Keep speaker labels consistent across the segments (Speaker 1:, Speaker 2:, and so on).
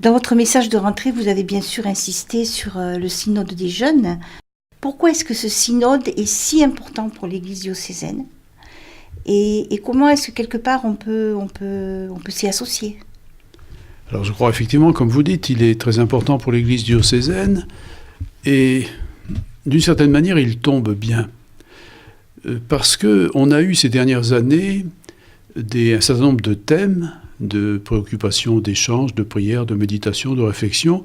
Speaker 1: Dans votre message de rentrée, vous avez bien sûr insisté sur le synode des jeunes. Pourquoi est-ce que ce synode est si important pour l'Église diocésaine ? Et comment est-ce que quelque part on peut s'y associer ?
Speaker 2: Alors je crois effectivement, comme vous dites, il est très important pour l'Église diocésaine et d'une certaine manière il tombe bien. Parce qu'on a eu ces dernières années un certain nombre de thèmes, de préoccupations, d'échanges, de prières, de méditations, de réflexions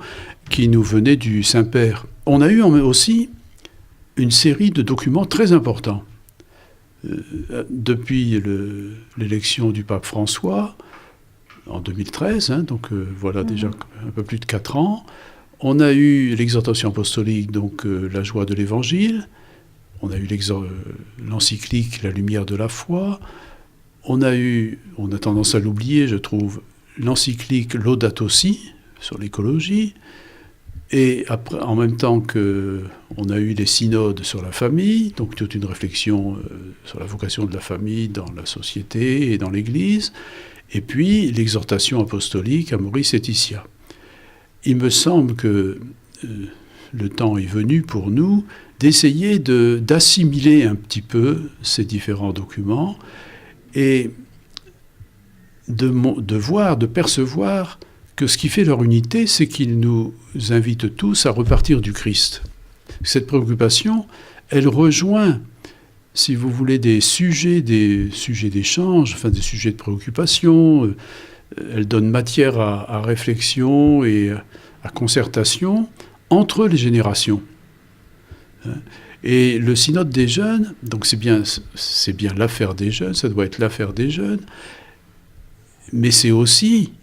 Speaker 2: qui nous venaient du Saint-Père. On a eu aussi une série de documents très importants. Depuis l'élection du pape François, en 2013, donc voilà déjà un peu plus de 4 ans, on a eu l'exhortation apostolique, donc la joie de l'Évangile, on a eu l'encyclique La lumière de la foi, on a tendance à l'oublier, je trouve, l'encyclique Laudato Si, sur l'écologie, et après, en même temps qu'on a eu les synodes sur la famille, donc toute une réflexion sur la vocation de la famille dans la société et dans l'Église, et puis l'exhortation apostolique Amoris Laetitia. Il me semble que le temps est venu pour nous d'essayer d'assimiler un petit peu ces différents documents et de percevoir que ce qui fait leur unité, c'est qu'ils nous invitent tous à repartir du Christ. Cette préoccupation, elle rejoint, si vous voulez, des sujets d'échange, enfin des sujets de préoccupation. Elle donne matière à réflexion et à concertation entre les générations. Et le synode des jeunes, donc c'est bien l'affaire des jeunes, ça doit être l'affaire des jeunes, mais c'est aussi,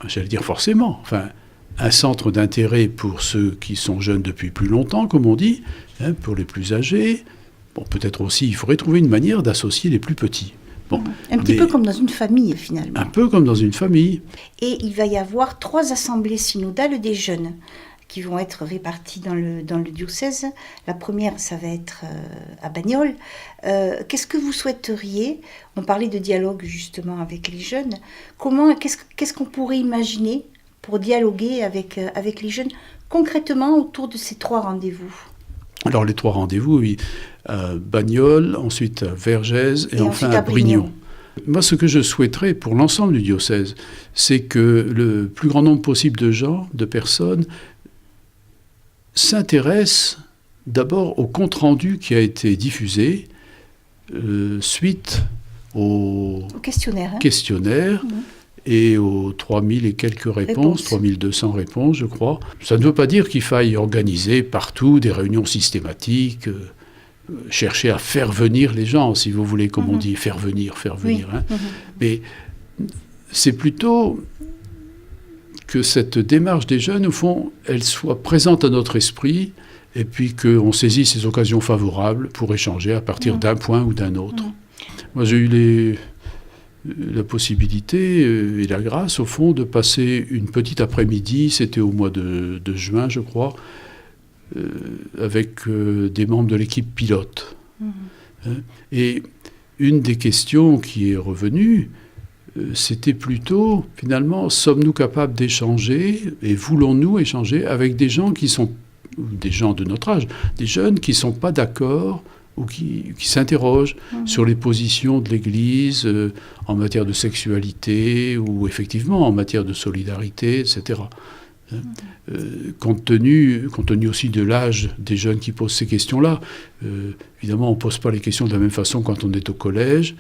Speaker 2: j'allais dire forcément, un centre d'intérêt pour ceux qui sont jeunes depuis plus longtemps, comme on dit, pour les plus âgés. Bon, peut-être aussi, il faudrait trouver une manière d'associer les plus petits. Bon,
Speaker 1: un petit peu comme dans une famille, finalement.
Speaker 2: Un peu comme dans une famille.
Speaker 1: Et il va y avoir 3 assemblées synodales des jeunes qui vont être réparties dans le diocèse. La première, ça va être à Bagnols. Qu'est-ce que vous souhaiteriez ? On parlait de dialogue, justement, avec les jeunes. Qu'est-ce qu'on pourrait imaginer pour dialoguer avec les jeunes, concrètement, autour de ces 3 rendez-vous ?
Speaker 2: Alors, les 3 rendez-vous, oui. Bagnols, ensuite à Vergès et enfin à Brignon. Moi, ce que je souhaiterais pour l'ensemble du diocèse, c'est que le plus grand nombre possible de personnes, s'intéressent d'abord au compte-rendu qui a été diffusé suite au questionnaire et aux 3000 et quelques réponses, 3200 réponses, je crois. Ça ne veut pas dire qu'il faille organiser partout des réunions systématiques, chercher à faire venir les gens, si vous voulez, comme on dit, faire venir. Oui. Mais c'est plutôt que cette démarche des jeunes, au fond, elle soit présente à notre esprit, et puis qu'on saisisse ces occasions favorables pour échanger à partir d'un point ou d'un autre. Moi, j'ai eu la possibilité et la grâce, au fond, de passer une petite après-midi, c'était au mois de juin, je crois, avec des membres de l'équipe pilote. Et une des questions qui est revenue, c'était plutôt, finalement, sommes-nous capables d'échanger et voulons-nous échanger avec des gens des gens de notre âge, des jeunes qui ne sont pas d'accord ou qui s'interrogent sur les positions de l'Église en matière de sexualité ou effectivement en matière de solidarité, etc. Compte tenu aussi de l'âge des jeunes qui posent ces questions-là, évidemment, on ne pose pas les questions de la même façon quand on est au collège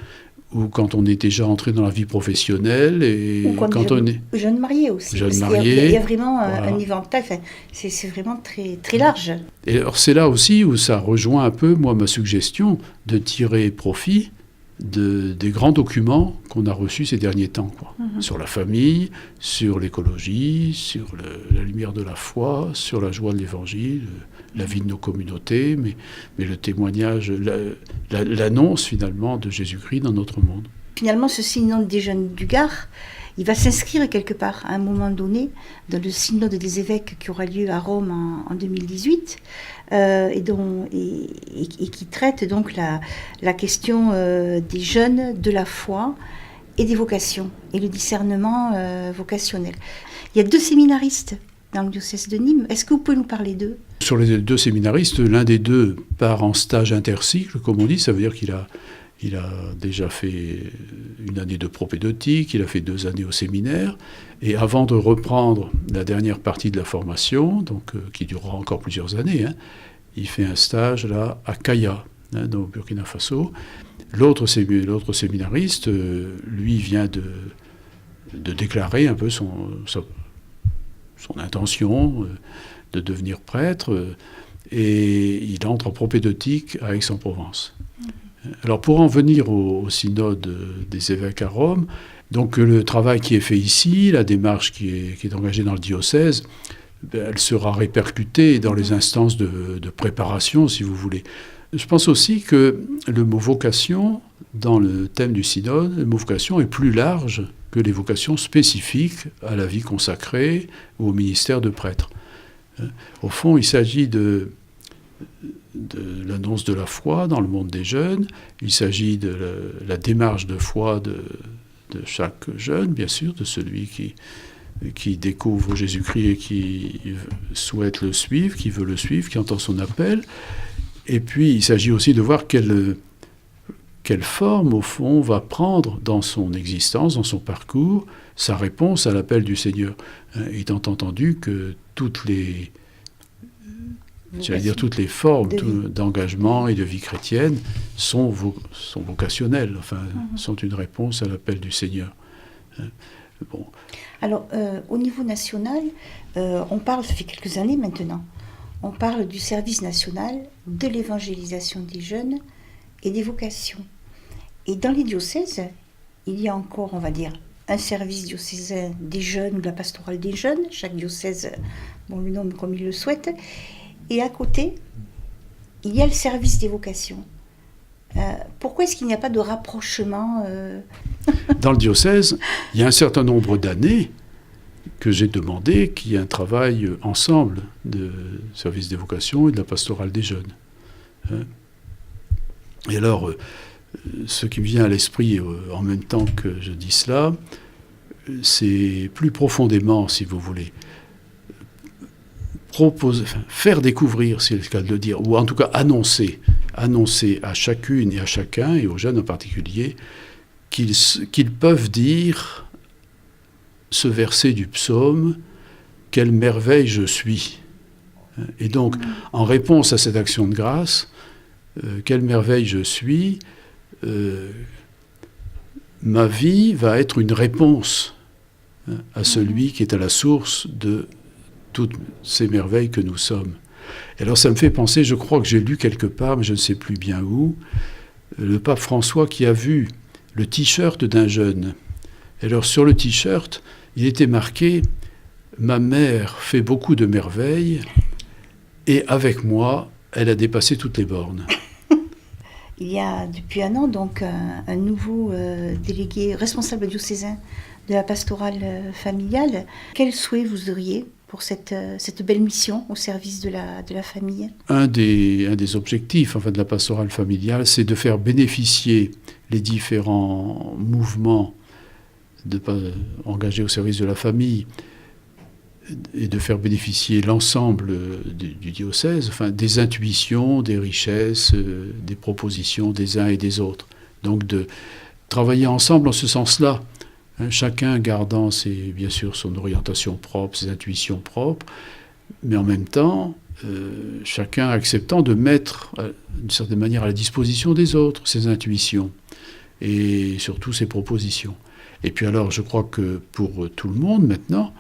Speaker 2: ou quand on est déjà entré dans la vie professionnelle
Speaker 1: ou quand on est jeune marié aussi. Il y a vraiment un éventail, c'est vraiment très, très large.
Speaker 2: Et alors c'est là aussi où ça rejoint un peu, moi, ma suggestion de tirer profit des grands documents qu'on a reçus ces derniers temps, sur la famille, sur l'écologie, sur la lumière de la foi, sur la joie de l'Évangile, la vie de nos communautés, mais le témoignage, l'annonce finalement de Jésus-Christ dans notre monde.
Speaker 1: Finalement, ce synode des jeunes du Gard, il va s'inscrire quelque part à un moment donné dans le synode des évêques qui aura lieu à Rome en 2018 et qui traite donc la question des jeunes, de la foi et des vocations, et le discernement vocationnel. Il y a 2 séminaristes dans le diocèse de Nîmes. Est-ce que vous pouvez nous parler d'eux?
Speaker 2: Sur les 2 séminaristes, l'un des 2 part en stage intercycle, comme on dit, ça veut dire qu'il a déjà fait une année de propédeutique, il a fait 2 années au séminaire, et avant de reprendre la dernière partie de la formation, donc, qui durera encore plusieurs années, il fait un stage là à Kaya, au Burkina Faso. L'autre séminariste, lui, vient de déclarer un peu son intention de devenir prêtre, et il entre en propédeutique à Aix-en-Provence. Alors pour en venir au synode des évêques à Rome, donc le travail qui est fait ici, la démarche qui est engagée dans le diocèse, elle sera répercutée dans les instances de préparation, si vous voulez. Je pense aussi que le mot vocation, dans le thème du synode, le mot vocation est plus large que les vocations spécifiques à la vie consacrée ou au ministère de prêtre. Au fond, il s'agit de l'annonce de la foi dans le monde des jeunes, il s'agit de la démarche de foi de chaque jeune, bien sûr, de celui qui découvre Jésus-Christ et qui souhaite le suivre, qui veut le suivre, qui entend son appel. Et puis, il s'agit aussi de voir quelle forme, au fond, va prendre dans son existence, dans son parcours, sa réponse à l'appel du Seigneur. Étant entendu que toutes les formes d'engagement et de vie chrétienne sont vocationnelles, sont une réponse à l'appel du Seigneur. Bon.
Speaker 1: Alors, au niveau national, on parle, ça fait quelques années maintenant, on parle du service national de l'évangélisation des jeunes et des vocations. Et dans les diocèses, il y a encore, on va dire, un service diocésain des jeunes ou de la pastorale des jeunes, chaque diocèse le nomme comme il le souhaite, et à côté, il y a le service des vocations. Pourquoi est-ce qu'il n'y a pas de rapprochement
Speaker 2: Dans le diocèse, il y a un certain nombre d'années que j'ai demandé qu'il y ait un travail ensemble de service des vocations et de la pastorale des jeunes. Et alors, ce qui me vient à l'esprit en même temps que je dis cela, c'est plus profondément, si vous voulez, faire découvrir, c'est le cas de le dire, ou en tout cas annoncer à chacune et à chacun, et aux jeunes en particulier, qu'ils peuvent dire ce verset du psaume, « Quelle merveille je suis ». Et donc, en réponse à cette action de grâce, « Quelle merveille je suis », ma vie va être une réponse à celui qui est à la source de toutes ces merveilles que nous sommes. Et alors ça me fait penser, je crois que j'ai lu quelque part, mais je ne sais plus bien où, le pape François qui a vu le t-shirt d'un jeune. Et alors sur le t-shirt, il était marqué « Ma mère fait beaucoup de merveilles et avec moi, elle a dépassé toutes les bornes ».
Speaker 1: Il y a depuis 1 an donc un nouveau délégué responsable diocésain de la pastorale familiale. Quel souhait vous auriez pour cette belle mission au service de la famille? Un
Speaker 2: des objectifs de la pastorale familiale, c'est de faire bénéficier les différents mouvements engagés au service de la famille et de faire bénéficier l'ensemble du diocèse, des intuitions, des richesses, des propositions des uns et des autres. Donc de travailler ensemble en ce sens-là, chacun gardant bien sûr son orientation propre, ses intuitions propres, mais en même temps, chacun acceptant de mettre d'une certaine manière à la disposition des autres ses intuitions et surtout ses propositions. Et puis alors, je crois que pour tout le monde maintenant,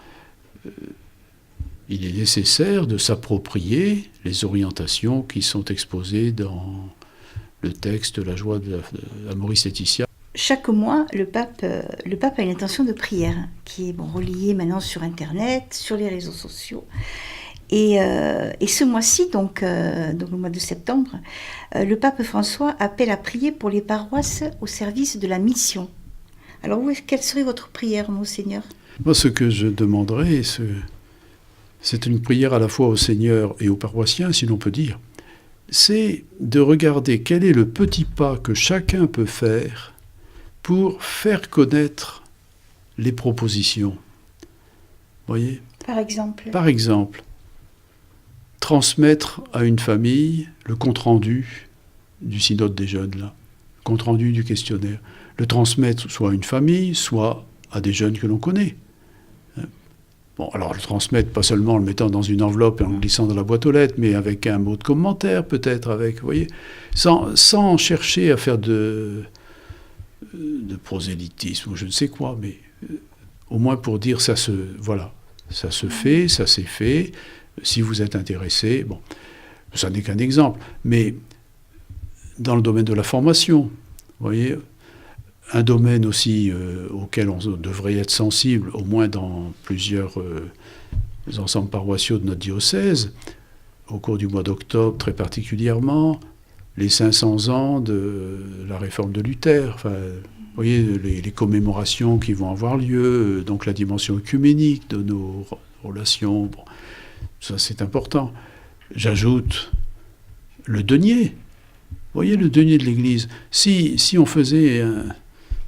Speaker 2: il est nécessaire de s'approprier les orientations qui sont exposées dans le texte La joie de Amoris Laetitia.
Speaker 1: Chaque mois, le pape a une intention de prière qui est reliée maintenant sur Internet, sur les réseaux sociaux. Et ce mois-ci, donc le mois de septembre, le pape François appelle à prier pour les paroisses au service de la mission. Alors, quelle serait votre prière, Monseigneur ?
Speaker 2: Moi, ce que je demanderais, c'est une prière à la fois au Seigneur et aux paroissiens, si l'on peut dire, c'est de regarder quel est le petit pas que chacun peut faire pour faire connaître les propositions. Voyez ?
Speaker 1: Par exemple.
Speaker 2: Par exemple, transmettre à une famille le compte-rendu du synode des jeunes, là, le compte-rendu du questionnaire. Le transmettre soit à une famille, soit à des jeunes que l'on connaît. Bon, alors le transmettre, pas seulement en le mettant dans une enveloppe et en le glissant dans la boîte aux lettres, mais avec un mot de commentaire peut-être, avec, vous voyez, sans chercher à faire de prosélytisme ou je ne sais quoi, mais au moins pour dire ça se fait, ça s'est fait, si vous êtes intéressé, bon, ça n'est qu'un exemple, mais dans le domaine de la formation, vous voyez, un domaine aussi auquel on devrait être sensible, au moins dans plusieurs ensembles paroissiaux de notre diocèse, au cours du mois d'octobre très particulièrement, les 500 ans de la réforme de Luther, enfin, vous voyez, les commémorations qui vont avoir lieu, donc la dimension œcuménique de nos relations, bon, ça c'est important. J'ajoute le denier. Vous voyez, le denier de l'Église. Si on faisait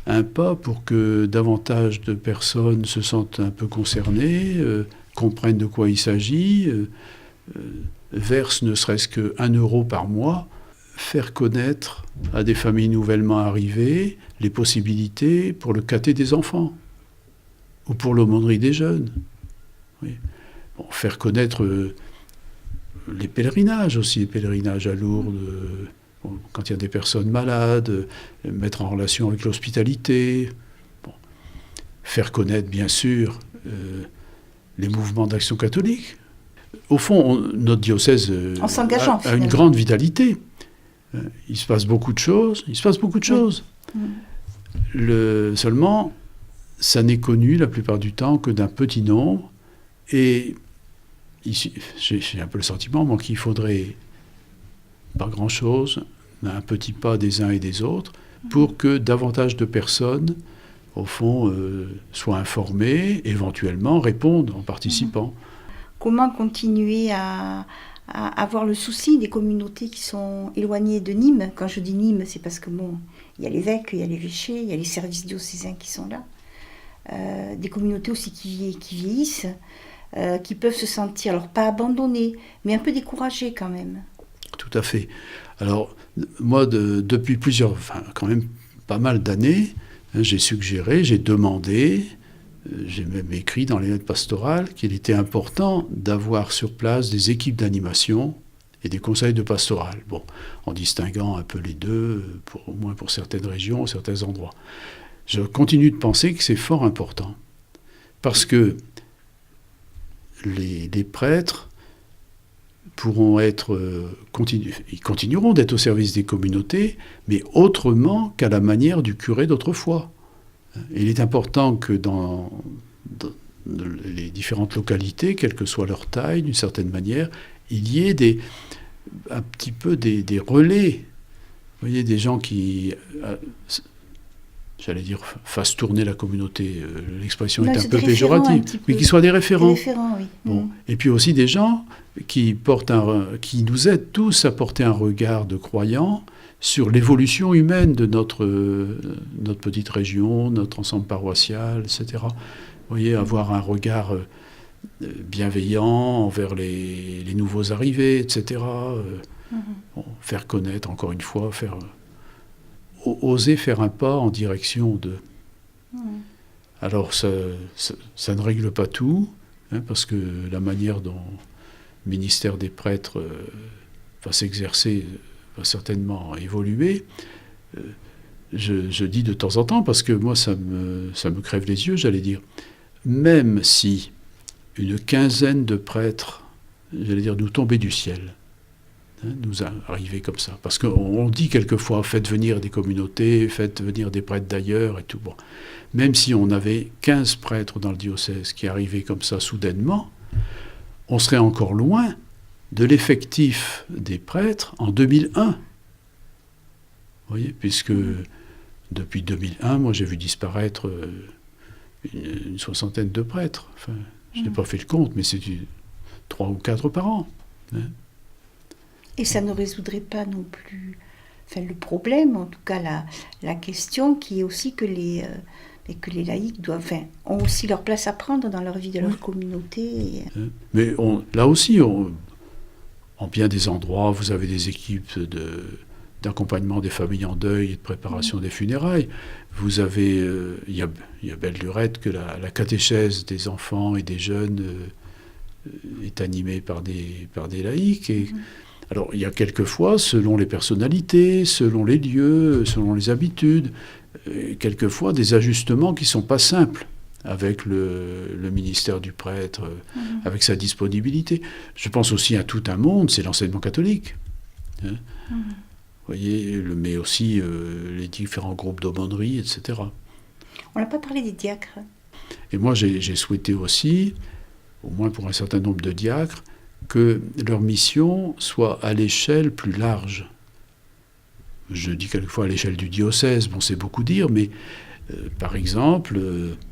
Speaker 2: un pas pour que davantage de personnes se sentent un peu concernées, comprennent de quoi il s'agit, versent ne serait-ce que 1 euro par mois, faire connaître à des familles nouvellement arrivées les possibilités pour le caté des enfants ou pour l'aumônerie des jeunes. Oui. Bon, faire connaître les pèlerinages aussi, les pèlerinages à Lourdes, quand il y a des personnes malades, mettre en relation avec l'hospitalité, bon. Faire connaître bien sûr les mouvements d'action catholique. Au fond, notre diocèse a une grande vitalité. Il se passe beaucoup de choses. Seulement, ça n'est connu la plupart du temps que d'un petit nombre. Et ici, j'ai un peu le sentiment moi, qu'il faudrait pas grand-chose, un petit pas des uns et des autres, pour que davantage de personnes, au fond, soient informées, éventuellement répondent en participant.
Speaker 1: Comment continuer à avoir le souci des communautés qui sont éloignées de Nîmes? Quand je dis Nîmes, c'est parce que bon, il y a l'évêque, il y a l'évêché, il y a les services diocésains qui sont là. Des communautés aussi qui vieillissent, qui peuvent se sentir, alors pas abandonnées, mais un peu découragées quand même.
Speaker 2: Tout à fait. Alors, moi, depuis quand même pas mal d'années, j'ai suggéré, j'ai demandé, j'ai même écrit dans les lettres pastorales qu'il était important d'avoir sur place des équipes d'animation et des conseils de pastoral. Bon, en distinguant un peu les deux, au moins pour certaines régions, certains endroits. Je continue de penser que c'est fort important. Parce que les prêtres pourront ils continueront d'être au service des communautés, mais autrement qu'à la manière du curé d'autrefois. Il est important que dans les différentes localités, quelle que soit leur taille, d'une certaine manière, il y ait un petit peu des relais. Vous voyez, des gens qui, j'allais dire, fassent tourner la communauté. L'expression est un peu péjorative. Mais qui soient des référents.
Speaker 1: Oui.
Speaker 2: Bon. Et puis aussi des gens qui nous aident tous à porter un regard de croyants sur l'évolution humaine de notre petite région, notre ensemble paroissial, etc. Vous voyez, avoir un regard bienveillant envers les nouveaux arrivés, etc. Bon, faire connaître, encore une fois, oser faire un pas en direction de... Alors, ça ne règle pas tout, parce que la manière dont le ministère des prêtres va s'exercer va certainement évoluer. Je dis de temps en temps, parce que moi, ça me crève les yeux, j'allais dire, même si une quinzaine de prêtres, j'allais dire, nous tombaient du ciel, nous arrivaient comme ça, parce qu'on dit quelquefois, faites venir des communautés, faites venir des prêtres d'ailleurs, et tout. Bon. Même si on avait 15 prêtres dans le diocèse qui arrivaient comme ça soudainement, on serait encore loin de l'effectif des prêtres en 2001. Vous voyez, puisque depuis 2001, moi j'ai vu disparaître une soixantaine de prêtres. Enfin, je n'ai pas fait le compte, mais c'est 3 ou 4 par an.
Speaker 1: Et ça ne résoudrait pas non plus enfin, le problème, en tout cas la question qui est aussi que les laïcs doivent, enfin, ont aussi leur place à prendre dans leur vie de leur communauté.
Speaker 2: Mais là aussi, en bien des endroits, vous avez des équipes d'accompagnement des familles en deuil et de préparation des funérailles. Vous avez, il y a belle lurette que la catéchèse des enfants et des jeunes est animée par des laïcs. Et, alors, il y a quelquefois, selon les personnalités, selon les lieux, selon les habitudes, quelquefois des ajustements qui ne sont pas simples avec le ministère du prêtre, avec sa disponibilité. Je pense aussi à tout un monde, c'est l'enseignement catholique. Hein. Vous voyez, mais aussi les différents groupes d'aumônerie, etc.
Speaker 1: On n'a pas parlé des diacres.
Speaker 2: Et moi, j'ai souhaité aussi, au moins pour un certain nombre de diacres, que leur mission soit à l'échelle plus large. Je dis quelquefois à l'échelle du diocèse, bon, c'est beaucoup dire, mais par exemple,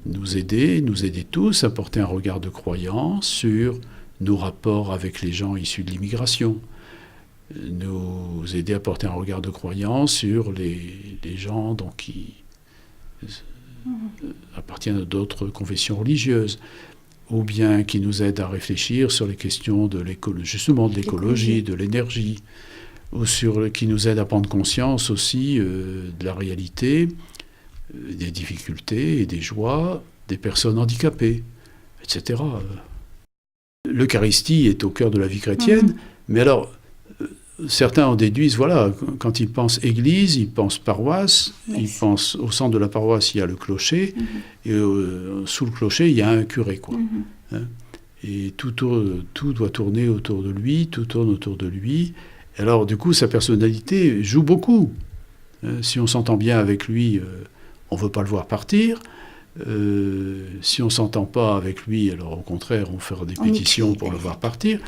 Speaker 2: nous aider tous à porter un regard de croyance sur nos rapports avec les gens issus de l'immigration, nous aider à porter un regard de croyance sur les gens donc, qui appartiennent à d'autres confessions religieuses, ou bien qui nous aident à réfléchir sur les questions de l'écologie, de l'énergie, ou qui nous aident à prendre conscience aussi de la réalité, des difficultés et des joies des personnes handicapées, etc. L'Eucharistie est au cœur de la vie chrétienne, mais alors, certains en déduisent, voilà, quand ils pensent église, ils pensent paroisse, ils pensent au centre de la paroisse, il y a le clocher, et sous le clocher, il y a un curé, quoi. Hein, et tout doit tourner autour de lui, tout tourne autour de lui. Et alors, du coup, sa personnalité joue beaucoup. Si on s'entend bien avec lui, on ne veut pas le voir partir. Si on ne s'entend pas avec lui, alors au contraire, on fera des pétitions pour le voir partir.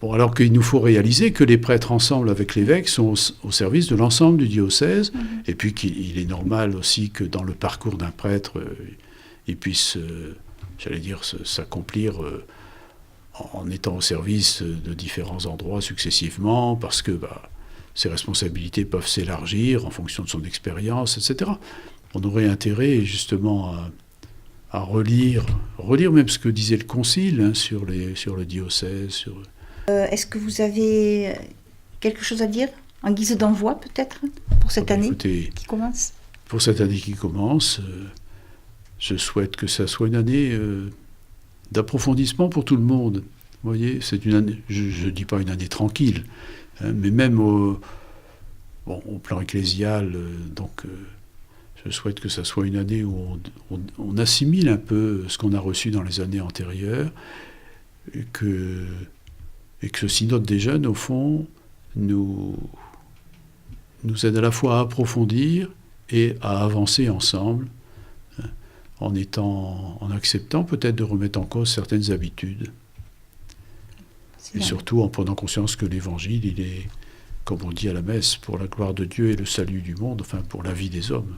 Speaker 2: Bon, alors qu'il nous faut réaliser que les prêtres, ensemble avec l'évêque, sont au service de l'ensemble du diocèse, et puis qu'il est normal aussi que dans le parcours d'un prêtre, il puisse, s'accomplir en étant au service de différents endroits successivement, parce que ses responsabilités peuvent s'élargir en fonction de son expérience, etc. On aurait intérêt justement à relire même ce que disait le Concile sur le diocèse.
Speaker 1: Est-ce que vous avez quelque chose à dire en guise d'envoi peut-être pour cette année qui commence ?
Speaker 2: Pour cette année qui commence, je souhaite que ça soit une année d'approfondissement pour tout le monde. Vous voyez, c'est une année, je ne dis pas une année tranquille, hein, mais même au plan ecclésial, je souhaite que ça soit une année où on assimile un peu ce qu'on a reçu dans les années antérieures, et que ce synode des jeunes, au fond, nous aide à la fois à approfondir et à avancer ensemble, hein, en acceptant peut-être de remettre en cause certaines habitudes. Et surtout en prenant conscience que l'Évangile, il est, comme on dit à la messe, pour la gloire de Dieu et le salut du monde, enfin pour la vie des hommes.